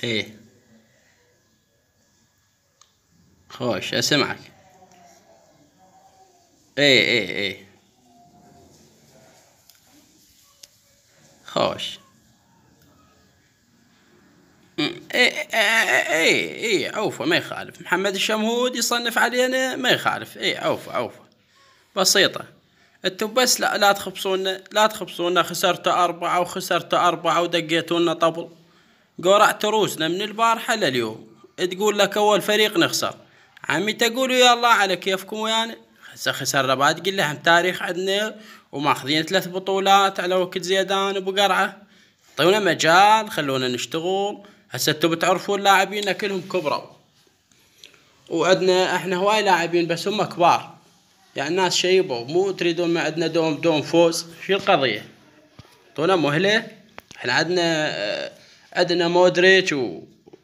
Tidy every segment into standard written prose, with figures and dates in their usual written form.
ايه خوش اسمعك. ايه خوش. ايه عوفة ما يخالف، محمد الشمهود يصنف علينا ما يخالف. ايه عوفة بسيطة. انتو بس لا تخبصونا، لا تخبصونا. خسرتوا أربعة وخسرتوا أربعة ودقيتونا طبل. قرعت روسنا من البارحة لليوم. تقول لك أول فريق نخسر، عمي تقولوا يلا على كيفكم ويانا. هسه خسرنا بعد قل لهم تاريخ عندنا وماخذين 3 بطولات على وقت زيدان وبقرعة. اعطونا مجال خلونا نشتغل. هسه انتو بتعرفون لاعبينا كلهم كبروا، وعندنا احنا هواي لاعبين بس هم كبار، يعني الناس شيبوا مو تريدون ما عندنا دوم فوز. شو القضية؟ اعطونا مهلة. احنا عندنا مودريتش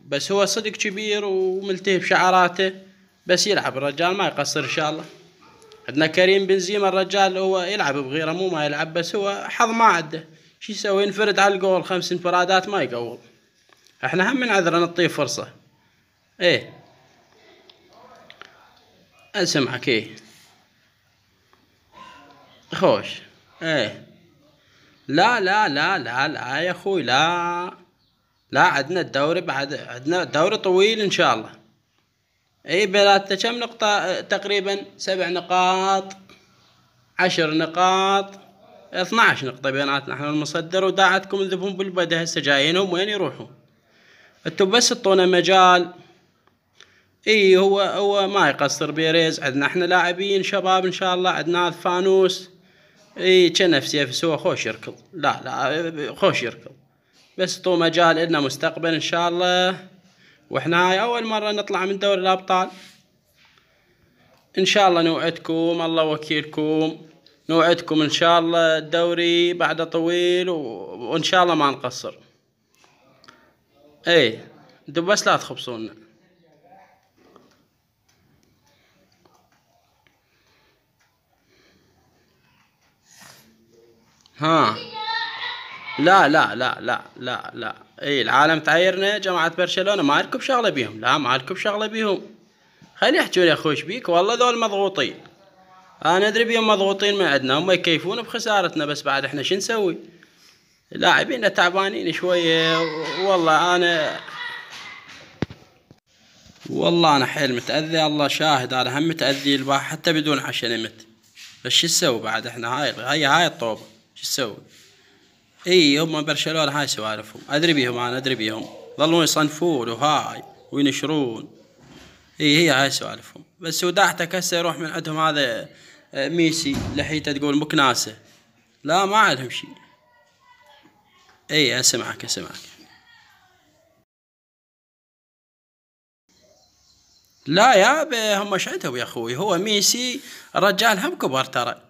بس هو صدق كبير وملتهي بشعراته، بس يلعب الرجال ما يقصر ان شاء الله. عندنا كريم بنزيما الرجال هو يلعب بغيره مو ما يلعب، بس هو حظ ما عنده. شو يسوي؟ ينفرد على الجول 5 انفرادات ما يقول. احنا هم من عذرا نعطيه فرصة. ايه اسمعك. ايه خوش. ايه لا يا اخوي لا. لا عندنا الدوري بعد، عندنا الدوري طويل ان شاء الله. اي بلاتنا كم نقطة تقريبا؟ 7 نقاط، 10 نقاط، 12 نقطة بيناتنا احنا المصدر، وداعتكم ذبهم بالبدا. هسه جايينهم وين يروحوا؟ انتو بس اعطونا مجال. اي هو ما يقصر بيريز. عندنا احنا لاعبين شباب ان شاء الله. عندنا فانوس اي كنفسي سوى خوش يركض. لا خوش يركض، بس طو مجال لنا مستقبل ان شاء الله. واحنا هاي اول مرة نطلع من دوري الابطال. ان شاء الله نوعدكم، الله وكيلكم، نوعدكم ان شاء الله الدوري بعد طويل وان شاء الله ما نقصر. ايه انتو بس لا تخبصونا. ها لا اي العالم تعايرنا جماعة برشلونة ما لكم شغلة بيهم. لا ما لكم شغلة بيهم. خلي يحجون يا اخوي بيك، والله ذول مضغوطين. انا ادري بيهم مضغوطين من عندنا، هم يكيفون بخسارتنا بس بعد احنا شو نسوي؟ لاعبين تعبانين شوية. والله انا حيل متأذي، الله شاهد انا هم متأذي البارح حتى بدون عشاء نمت. بس شو نسوي بعد؟ احنا هاي الطوبة شو نسوي؟ اي هم برشلونة هاي سوالفهم، ادري بيهم، انا ادري بيهم. ظلوا يصنفون وهاي وينشرون. هي هاي سوالفهم. بس وداعتك هسه يروح من عندهم هذا ميسي لحيته تقول مكناسة. لا ما عندهم شي. اي اسمعك. لا يا هم ايش عندهم يا اخوي؟ هو ميسي الرجال هم كبر ترى.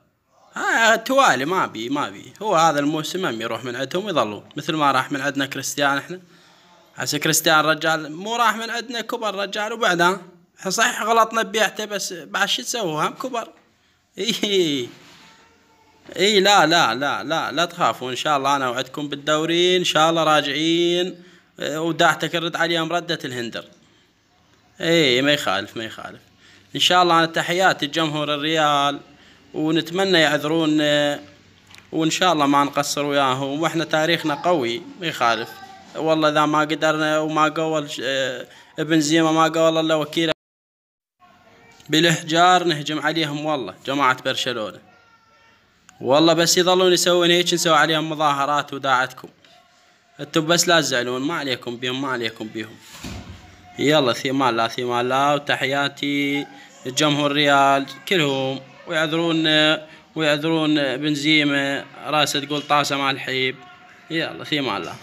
توالي ما بي هو هذا الموسم هم يروح من عندهم ويظلون مثل ما راح من عندنا كريستيان. احنا هسه كريستيان الرجال مو راح من عندنا كبر الرجال وبعدها. احنا صحيح غلطنا ببيعته بس بعد شو تسوي؟ هم كبر. اي لا تخافوا ان شاء الله. انا اوعدكم بالدوري ان شاء الله راجعين. وداعتك الرد عليهم ردة الهندر. ايه ما يخالف ان شاء الله. انا تحياتي لجمهور الريال ونتمنى يعذرونا، وان شاء الله ما نقصر وياهم. واحنا تاريخنا قوي ما يخالف. والله اذا ما قدرنا وما قول ابن زيمة ما قول الله وكيله بالاحجار نهجم عليهم. والله جماعة برشلونة والله بس يظلون يسوون هيك نسوي عليهم مظاهرات وداعتكم. انتم بس لا تزعلون، ما عليكم بيهم. يلا ثيمان الله وتحياتي الجمهور الريال كلهم. ويعذرون بنزيمة راسه تقول طاسة مع الحيب. يلا ثيمان الله.